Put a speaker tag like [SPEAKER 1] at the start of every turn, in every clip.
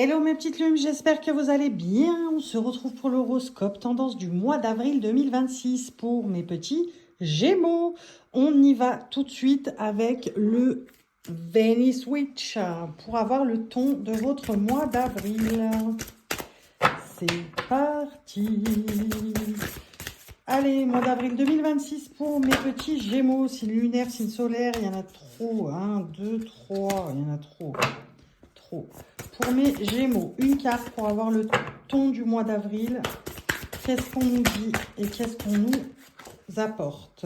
[SPEAKER 1] Hello mes petites lumes, j'espère que vous allez bien. On se retrouve pour l'horoscope tendance du mois d'avril 2026 pour mes petits Gémeaux. On y va tout de suite avec le Venus Witch pour avoir le ton de votre mois d'avril. C'est parti. Allez, mois d'avril 2026 pour mes petits Gémeaux. Signe lunaire, signe solaire, il y en a trop. 1, 2, 3, il y en a trop. Pour mes Gémeaux, une carte pour avoir le ton du mois d'avril. Qu'est-ce qu'on nous dit et qu'est-ce qu'on nous apporte?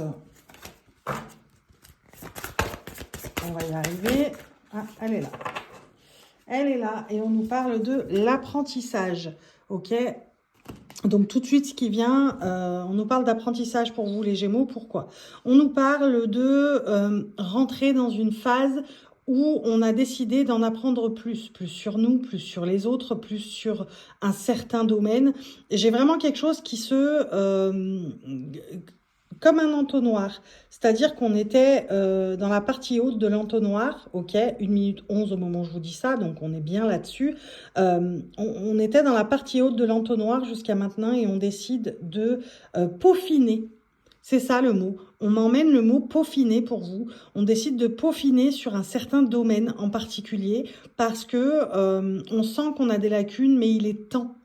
[SPEAKER 1] On va y arriver. Ah, elle est là. Elle est là et on nous parle de l'apprentissage. Ok? Donc tout de suite, ce qui vient, on nous parle d'apprentissage pour vous les Gémeaux. Pourquoi? On nous parle de rentrer dans une phase où on a décidé d'en apprendre plus sur nous, plus sur les autres, plus sur un certain domaine. J'ai vraiment quelque chose qui comme un entonnoir. C'est-à-dire qu'on était dans la partie haute de l'entonnoir, ok, 1 minute 11 au moment où je vous dis ça, donc on est bien là-dessus. On était dans la partie haute de l'entonnoir jusqu'à maintenant et on décide de peaufiner. C'est ça le mot. On m'emmène le mot peaufiner pour vous. On décide de peaufiner sur un certain domaine en particulier parce que on sent qu'on a des lacunes, mais il est temps.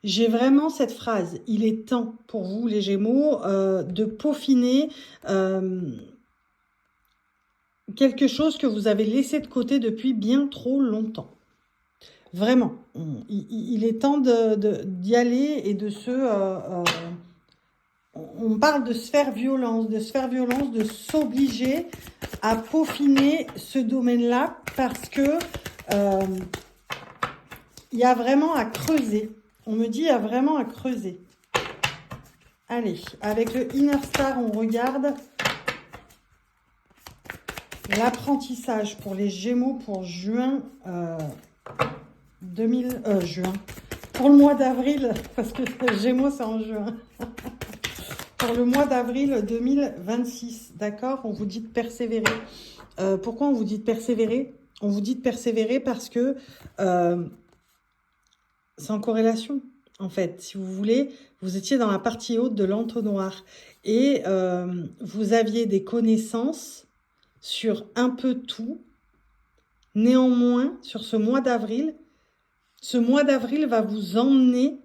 [SPEAKER 1] J'ai vraiment cette phrase. Il est temps pour vous, les Gémeaux, de peaufiner quelque chose que vous avez laissé de côté depuis bien trop longtemps. Vraiment. Il est temps d'y aller et de on parle de se faire violence, de s'obliger à peaufiner ce domaine-là parce que il y a vraiment à creuser. On me dit il y a vraiment à creuser. Allez, avec le Inner Star, on regarde l'apprentissage pour les Gémeaux pour juin juin. Pour le mois d'avril, parce que Gémeaux c'est en juin. Pour le mois d'avril 2026, d'accord? On vous dit de persévérer. Pourquoi on vous dit de persévérer? On vous dit de persévérer parce que c'est en corrélation. En fait, si vous voulez, vous étiez dans la partie haute de l'entonnoir et vous aviez des connaissances sur un peu tout. Néanmoins, sur ce mois d'avril va vous emmener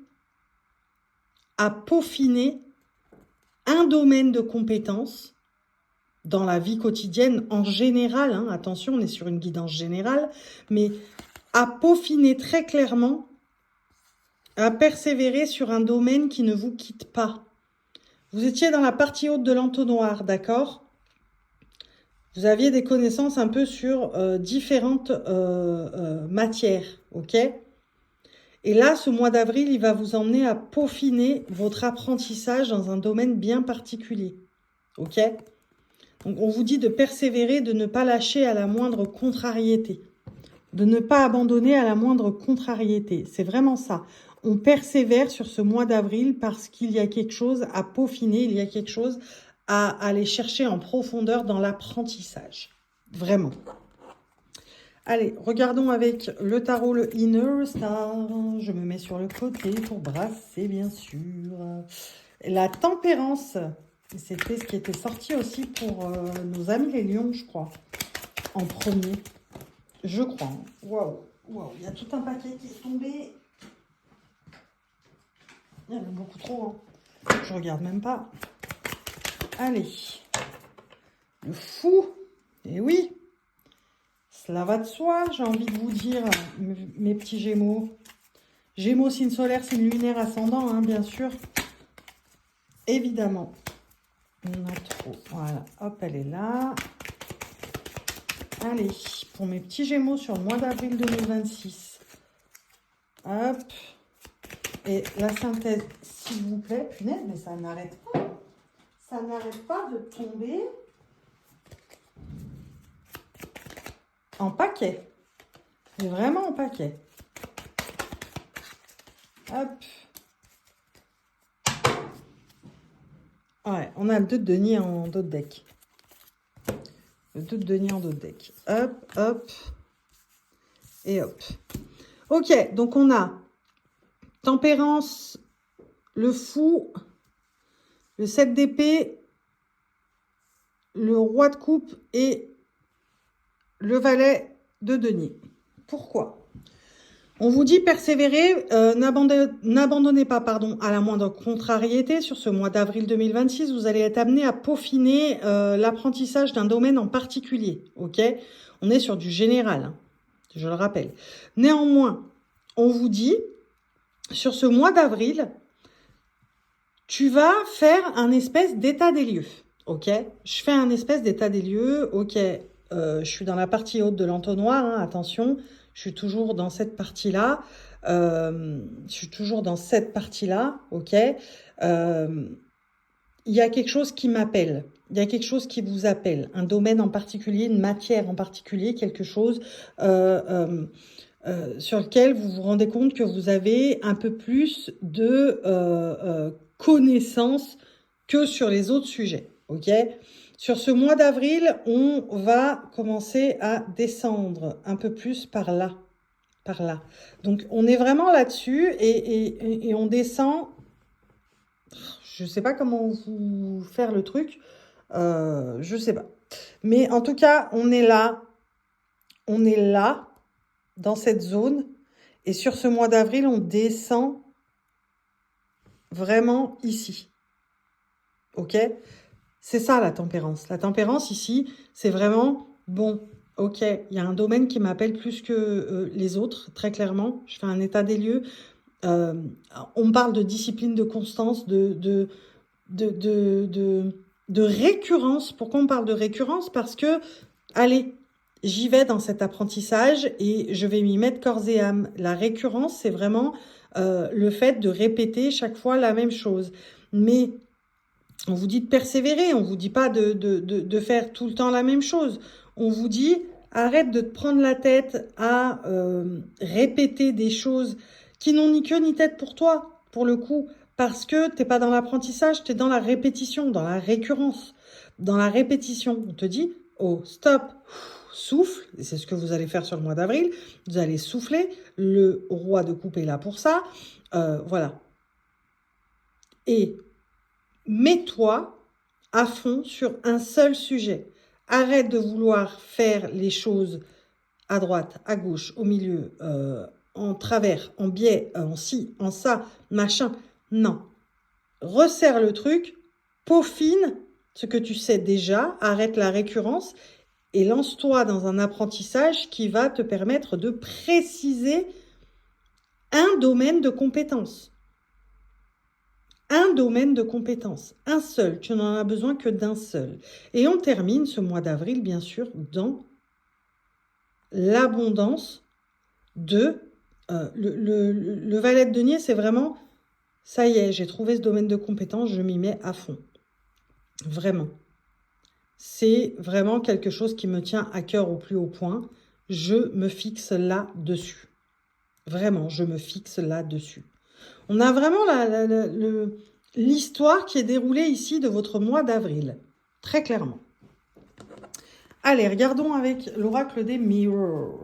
[SPEAKER 1] à peaufiner un domaine de compétences dans la vie quotidienne en général. Hein, attention, on est sur une guidance générale, mais à peaufiner très clairement, à persévérer sur un domaine qui ne vous quitte pas. Vous étiez dans la partie haute de l'entonnoir, d'accord? Vous aviez des connaissances un peu sur différentes matières, ok? Et là, ce mois d'avril, il va vous emmener à peaufiner votre apprentissage dans un domaine bien particulier, ok? Donc, on vous dit de persévérer, de ne pas lâcher à la moindre contrariété, de ne pas abandonner à la moindre contrariété. C'est vraiment ça. On persévère sur ce mois d'avril parce qu'il y a quelque chose à peaufiner, il y a quelque chose à aller chercher en profondeur dans l'apprentissage. Vraiment. Allez, regardons avec le tarot, le Inner Star. Je me mets sur le côté pour brasser, bien sûr. La tempérance. C'était ce qui était sorti aussi pour nos amis les lions, je crois. En premier. Je crois. Waouh. Waouh. Il y a tout un paquet qui est tombé. Il y en a beaucoup trop. Hein. Je regarde même pas. Allez. Le fou. Eh oui. Cela va de soi, j'ai envie de vous dire, mes petits Gémeaux. Gémeaux, signe solaire, signe lunaire, ascendant, hein, bien sûr. Évidemment. On a trop. Voilà. Hop, elle est là. Allez, pour mes petits Gémeaux sur le mois d'avril 2026. Hop. Et la synthèse, s'il vous plaît. Punaise, mais ça n'arrête pas. Ça n'arrête pas de tomber en paquet. C'est vraiment en paquet. Hop. Ouais, on a le 2 de denier en dos de deck. Le 2 de denier en dos de deck. Hop, hop. Et hop. Ok, donc on a Tempérance, le Fou, le 7 d'épée, le Roi de coupe et le Valet de denier. Pourquoi? On vous dit persévérer, n'abandonnez pas à la moindre contrariété. Sur ce mois d'avril 2026, vous allez être amené à peaufiner l'apprentissage d'un domaine en particulier. Ok? On est sur du général, hein, je le rappelle. Néanmoins, on vous dit, sur ce mois d'avril, tu vas faire un espèce d'état des lieux. Ok? Je fais un espèce d'état des lieux. Ok, je suis dans la partie haute de l'entonnoir, hein, attention. Je suis toujours dans cette partie-là. Ok. Il y a quelque chose qui m'appelle. Il y a quelque chose qui vous appelle. Un domaine en particulier, une matière en particulier, quelque chose sur lequel vous vous rendez compte que vous avez un peu plus de connaissances que sur les autres sujets. Ok ? Sur ce mois d'avril, on va commencer à descendre un peu plus par là. Donc, on est vraiment là-dessus et on descend. Je ne sais pas comment vous faire le truc. Je ne sais pas. Mais en tout cas, on est là. On est là, dans cette zone. Et sur ce mois d'avril, on descend vraiment ici. Ok ? C'est ça la tempérance. La tempérance ici, c'est vraiment, bon, ok, il y a un domaine qui m'appelle plus que les autres, très clairement. Je fais un état des lieux. On parle de discipline, de constance, de récurrence. Pourquoi on parle de récurrence? Parce que, allez, j'y vais dans cet apprentissage et je vais m'y mettre corps et âme. La récurrence, c'est vraiment le fait de répéter chaque fois la même chose. Mais on vous dit de persévérer, on vous dit pas de faire tout le temps la même chose. On vous dit, arrête de te prendre la tête à répéter des choses qui n'ont ni queue ni tête pour toi, pour le coup, parce que tu n'es pas dans l'apprentissage, tu es dans la répétition, dans la récurrence, dans la répétition. On te dit, oh, stop, souffle, et c'est ce que vous allez faire sur le mois d'avril, vous allez souffler, le roi de coupe est là pour ça, voilà. Et mets-toi à fond sur un seul sujet. Arrête de vouloir faire les choses à droite, à gauche, au milieu, en travers, en biais, en ci, en ça, machin. Non. Resserre le truc, peaufine ce que tu sais déjà, arrête la récurrence et lance-toi dans un apprentissage qui va te permettre de préciser un domaine de compétence. Un domaine de compétences, un seul, tu n'en as besoin que d'un seul. Et on termine ce mois d'avril, bien sûr, dans l'abondance de... le valet de denier, c'est vraiment, ça y est, j'ai trouvé ce domaine de compétences, je m'y mets à fond. Vraiment. C'est vraiment quelque chose qui me tient à cœur au plus haut point. Je me fixe là-dessus. Vraiment, je me fixe là-dessus. On a vraiment l'histoire qui est déroulée ici de votre mois d'avril. Très clairement. Allez, regardons avec l'oracle des miroirs.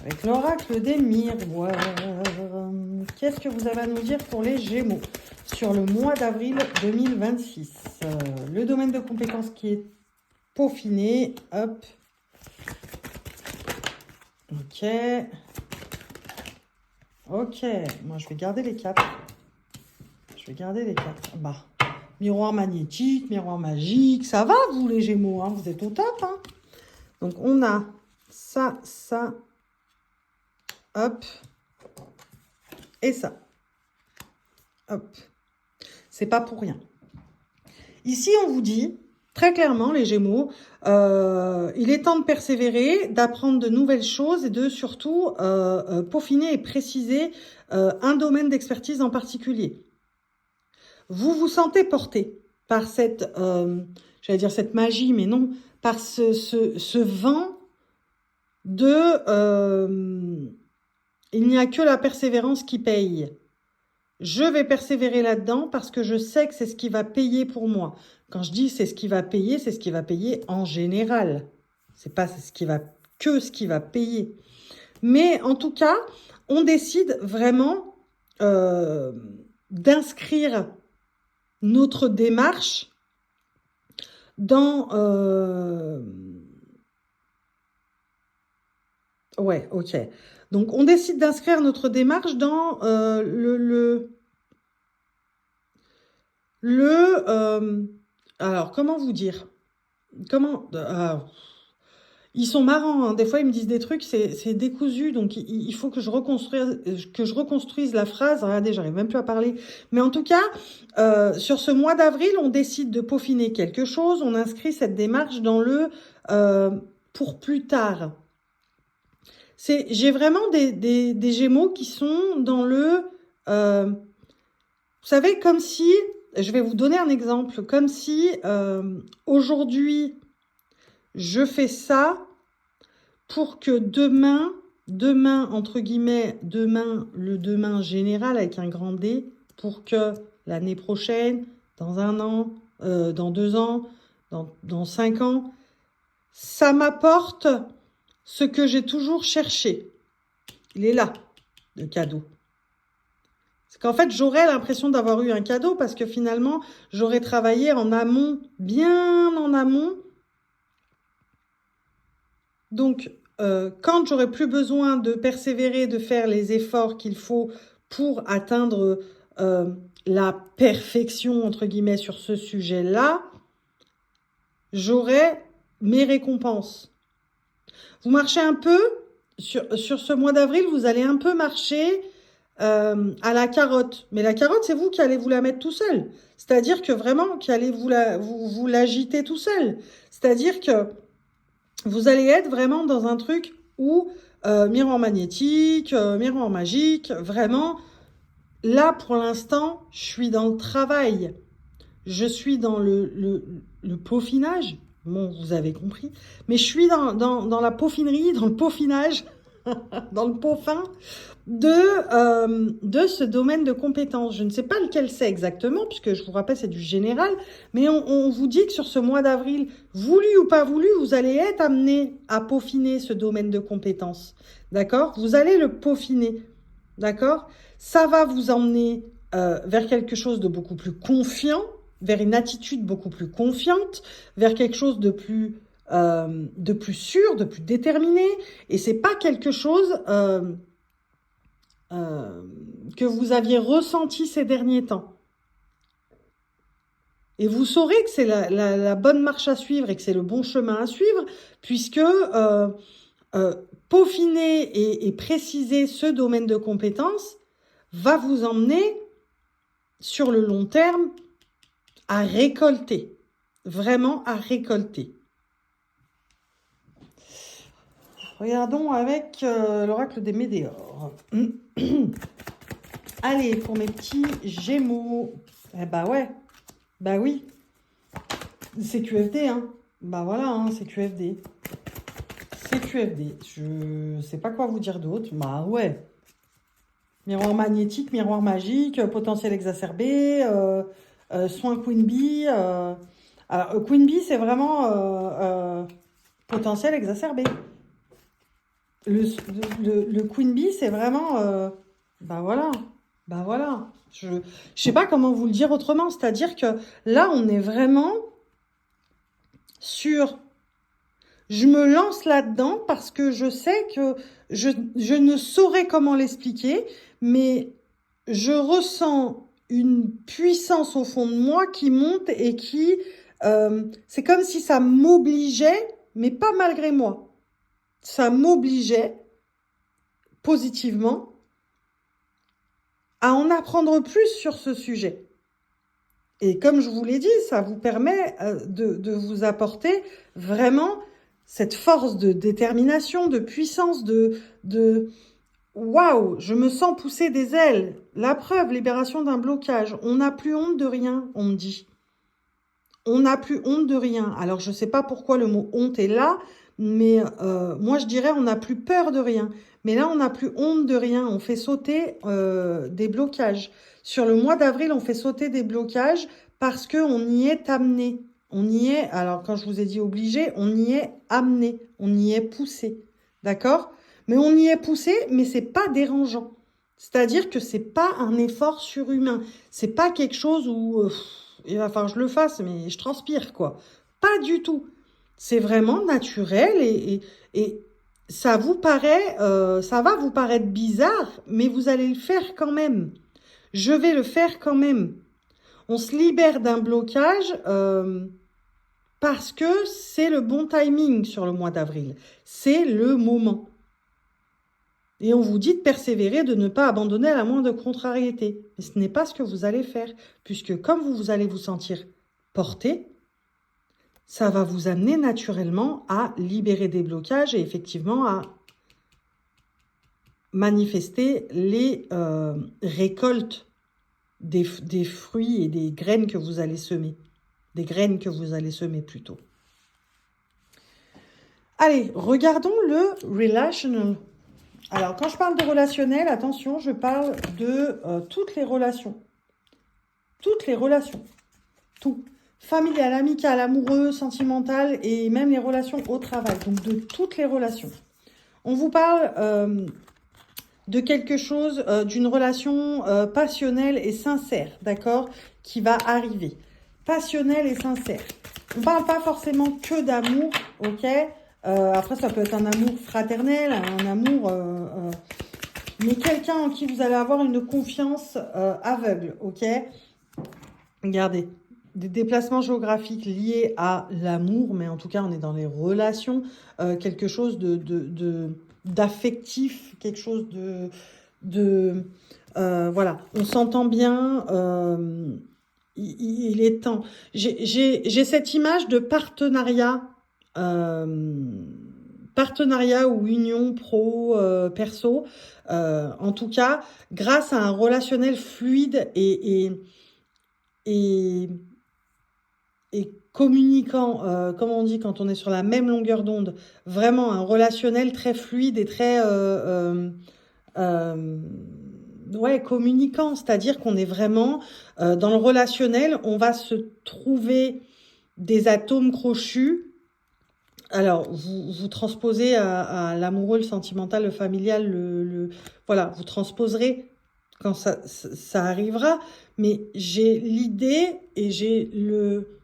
[SPEAKER 1] Avec l'oracle des miroirs. Qu'est-ce que vous avez à nous dire pour les Gémeaux sur le mois d'avril 2026? Le domaine de compétences qui est peaufiné. Hop. Ok. Ok, moi je vais garder les 4. Bah, miroir magnétique, miroir magique, ça va vous les Gémeaux, hein, vous êtes au top. Hein. Donc on a ça, hop, et ça. Hop. C'est pas pour rien. Ici on vous dit, très clairement les Gémeaux, il est temps de persévérer, d'apprendre de nouvelles choses et de surtout peaufiner et préciser un domaine d'expertise en particulier. Vous vous sentez porté par cette, j'allais dire cette magie, mais non, par ce vent de il n'y a que la persévérance qui paye. Je vais persévérer là-dedans parce que je sais que c'est ce qui va payer pour moi. Quand je dis c'est ce qui va payer, c'est ce qui va payer en général. C'est pas ce qui va payer. Mais en tout cas, on décide vraiment d'inscrire notre démarche dans... Ouais, ok. Donc, on décide d'inscrire notre démarche dans alors, comment vous dire? Comment... ils sont marrants, hein. Des fois, ils me disent des trucs, c'est décousu, donc il faut que je reconstruise la phrase. Regardez, j'arrive même plus à parler. Mais en tout cas, sur ce mois d'avril, on décide de peaufiner quelque chose, on inscrit cette démarche dans le pour plus tard. J'ai vraiment des Gémeaux qui sont dans le... vous savez, comme si... Je vais vous donner un exemple. Comme si aujourd'hui, je fais ça pour que demain, entre guillemets, le demain général avec un grand D, pour que l'année prochaine, dans 1 an, dans 2 ans, dans 5 ans, ça m'apporte ce que j'ai toujours cherché. Il est là, le cadeau. C'est qu'en fait, j'aurais l'impression d'avoir eu un cadeau parce que finalement, j'aurais travaillé en amont, bien en amont. Donc, quand j'aurai plus besoin de persévérer, de faire les efforts qu'il faut pour atteindre la perfection, entre guillemets, sur ce sujet-là, j'aurai mes récompenses. Vous marchez un peu, sur ce mois d'avril, vous allez un peu marcher à la carotte. Mais la carotte, c'est vous qui allez vous la mettre tout seul. C'est-à-dire que vraiment, qui allez vous l'agiter tout seul. C'est-à-dire que vous allez être vraiment dans un truc où miroir magnétique, miroir magique, vraiment, là, pour l'instant, je suis dans le travail. Je suis dans le peaufinage. Bon, vous avez compris. Mais je suis dans la peaufinerie, dans le peaufinage, dans le peaufin de ce domaine de compétences. Je ne sais pas lequel c'est exactement, puisque je vous rappelle, c'est du général, mais on vous dit que sur ce mois d'avril, voulu ou pas voulu, vous allez être amené à peaufiner ce domaine de compétences. D'accord? Vous allez le peaufiner. D'accord? Ça va vous emmener vers quelque chose de beaucoup plus confiant, vers une attitude beaucoup plus confiante, vers quelque chose de plus sûr, de plus déterminé. Et c'est pas quelque chose que vous aviez ressenti ces derniers temps. Et vous saurez que c'est la bonne marche à suivre et que c'est le bon chemin à suivre, puisque peaufiner et préciser ce domaine de compétences va vous emmener sur le long terme à récolter, vraiment à récolter. Regardons avec l'oracle des Médéors. Allez, pour mes petits Gémeaux. Eh bah ouais, bah oui. C'est QFD, hein. Bah voilà, hein, c'est QFD. C'est QFD. Je sais pas quoi vous dire d'autre. Bah ouais. Miroir magnétique, miroir magique, potentiel exacerbé, soin Queen Bee. Alors, Queen Bee, c'est vraiment potentiel exacerbé. Le Queen Bee, c'est vraiment... bah voilà. Bah voilà. Je sais pas comment vous le dire autrement. C'est-à-dire que là, on est vraiment sur... Je me lance là-dedans parce que je sais que je ne saurais comment l'expliquer, mais je ressens une puissance au fond de moi qui monte et qui... c'est comme si ça m'obligeait, mais pas malgré moi. Ça m'obligeait positivement à en apprendre plus sur ce sujet. Et comme je vous l'ai dit, ça vous permet de vous apporter vraiment cette force de détermination, de puissance, de waouh, je me sens pousser des ailes. La preuve, libération d'un blocage. On n'a plus honte de rien, on me dit. On n'a plus honte de rien. Alors, je ne sais pas pourquoi le mot honte est là, mais moi, je dirais on n'a plus peur de rien. Mais là, on n'a plus honte de rien. On fait sauter des blocages. Sur le mois d'avril, on fait sauter des blocages parce qu'on y est amené. On y est, alors quand je vous ai dit obligé, on y est amené. On y est poussé. D'accord ? Mais on y est poussé, mais c'est pas dérangeant. C'est-à-dire que c'est pas un effort surhumain. C'est pas quelque chose où il va falloir que je le fasse, mais je transpire, quoi. Pas du tout. C'est vraiment naturel et ça vous paraît, ça va vous paraître bizarre, mais vous allez le faire quand même. Je vais le faire quand même. On se libère d'un blocage parce que c'est le bon timing sur le mois d'avril. C'est le moment. Et on vous dit de persévérer, de ne pas abandonner à la moindre contrariété. Mais ce n'est pas ce que vous allez faire, puisque comme vous allez vous sentir porté, ça va vous amener naturellement à libérer des blocages et effectivement à manifester les récoltes des fruits et des graines que vous allez semer. Des graines que vous allez semer plutôt. Allez, regardons le relational. Alors, quand je parle de relationnel, attention, je parle de toutes les relations. Toutes les relations. Tout. Familial, amical, amoureux, sentimental et même les relations au travail. Donc, de toutes les relations. On vous parle de quelque chose, d'une relation passionnelle et sincère, d'accord, qui va arriver. Passionnelle et sincère. On ne parle pas forcément que d'amour, ok. Après, ça peut être un amour fraternel, un amour... mais quelqu'un en qui vous allez avoir une confiance aveugle, ok. Regardez, des déplacements géographiques liés à l'amour, mais en tout cas, on est dans les relations, quelque chose d'affectif, quelque chose voilà, on s'entend bien, il est temps. J'ai cette image de partenariat, partenariat ou union pro-perso, en tout cas, grâce à un relationnel fluide et communiquant, comme on dit quand on est sur la même longueur d'onde, vraiment un relationnel très fluide et très ouais, communicant, c'est-à-dire qu'on est vraiment dans le relationnel, on va se trouver des atomes crochus. Alors, vous transposez à l'amoureux, le sentimental, le familial, voilà, vous transposerez quand ça arrivera, mais j'ai l'idée et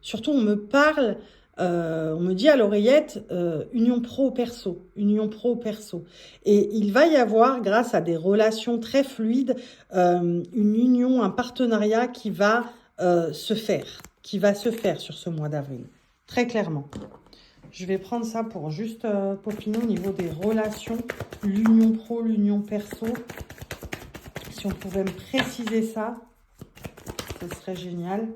[SPEAKER 1] surtout on me parle, on me dit à l'oreillette, union pro-perso, union pro-perso. Et il va y avoir, grâce à des relations très fluides, une union, un partenariat qui va se faire sur ce mois d'avril, très clairement. Je vais prendre ça pour juste peaufiner au niveau des relations, l'union pro, l'union perso. Si on pouvait me préciser ça, ce serait génial.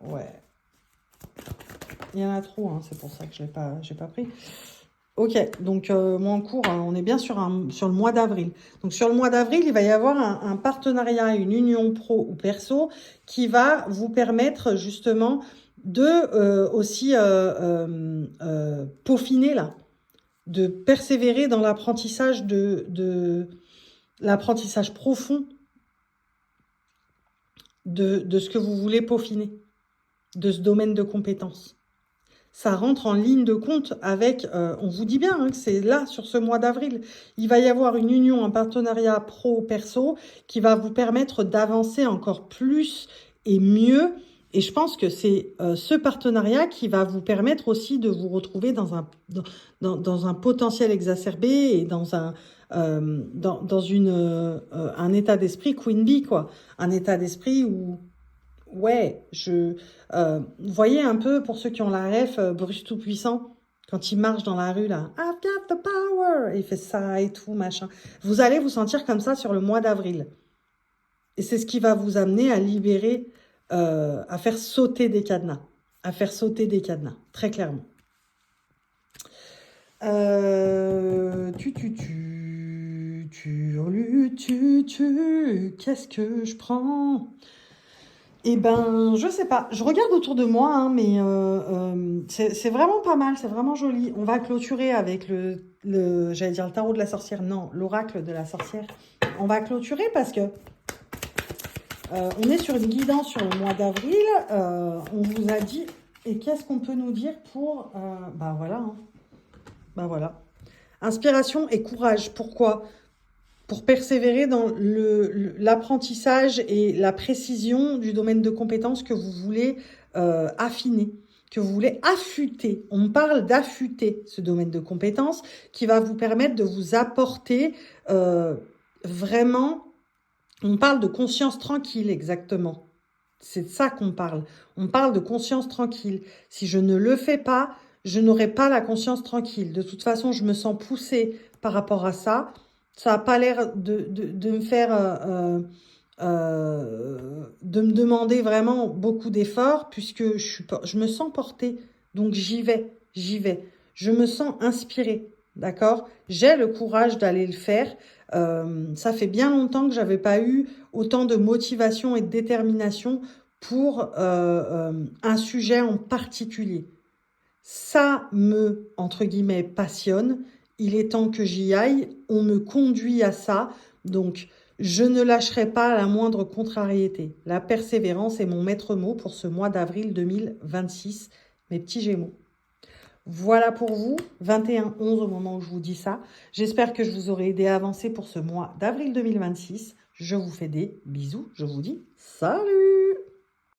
[SPEAKER 1] Ouais. Il y en a trop, hein, c'est pour ça que je n'ai pas pris. Ok, donc moi en cours, on est bien sur le mois d'avril. Donc sur le mois d'avril, il va y avoir un partenariat, une union pro ou perso qui va vous permettre justement de aussi peaufiner là, de persévérer dans l'apprentissage l'apprentissage profond de ce que vous voulez peaufiner, de ce domaine de compétences. Ça rentre en ligne de compte avec, on vous dit bien hein, que c'est là, sur ce mois d'avril, il va y avoir une union, un partenariat pro-perso qui va vous permettre d'avancer encore plus et mieux. Et je pense que c'est ce partenariat qui va vous permettre aussi de vous retrouver dans un potentiel exacerbé et dans un état d'esprit Queen Bee, quoi. Un état d'esprit où, ouais, vous voyez un peu, pour ceux qui ont la ref, Bruce Tout-Puissant, quand il marche dans la rue, là, I've got the power, il fait ça et tout, machin. Vous allez vous sentir comme ça sur le mois d'avril. Et c'est ce qui va vous amener à libérer, à faire sauter des cadenas. À faire sauter des cadenas, très clairement. Qu'est-ce que je prends? Eh ben, je sais pas. Je regarde autour de moi, hein, mais c'est vraiment pas mal, c'est vraiment joli. On va clôturer avec j'allais dire le tarot de la sorcière, non, l'oracle de la sorcière. On va clôturer parce que on est sur une guidance sur le mois d'avril. On vous a dit, et qu'est-ce qu'on peut nous dire pour... bah voilà, hein. Ben voilà. Inspiration et courage. Pourquoi? Pour persévérer dans l'apprentissage et la précision du domaine de compétences que vous voulez affiner, que vous voulez affûter. On parle d'affûter ce domaine de compétences qui va vous permettre de vous apporter vraiment, on parle de conscience tranquille exactement. C'est de ça qu'on parle. On parle de conscience tranquille. Si je ne le fais pas, je n'aurai pas la conscience tranquille. De toute façon, je me sens poussée par rapport à ça. Ça n'a pas l'air de me faire... de me demander vraiment beaucoup d'efforts puisque je me sens portée. Donc j'y vais, j'y vais. Je me sens inspirée, d'accord? J'ai le courage d'aller le faire. Ça fait bien longtemps que j'avais pas eu autant de motivation et de détermination pour un sujet en particulier. Ça me, entre guillemets, passionne. Il est temps que j'y aille. On me conduit à ça. Donc, je ne lâcherai pas la moindre contrariété. La persévérance est mon maître mot pour ce mois d'avril 2026, mes petits Gémeaux. Voilà pour vous, 21-11 au moment où je vous dis ça. J'espère que je vous aurai aidé à avancer pour ce mois d'avril 2026. Je vous fais des bisous. Je vous dis salut!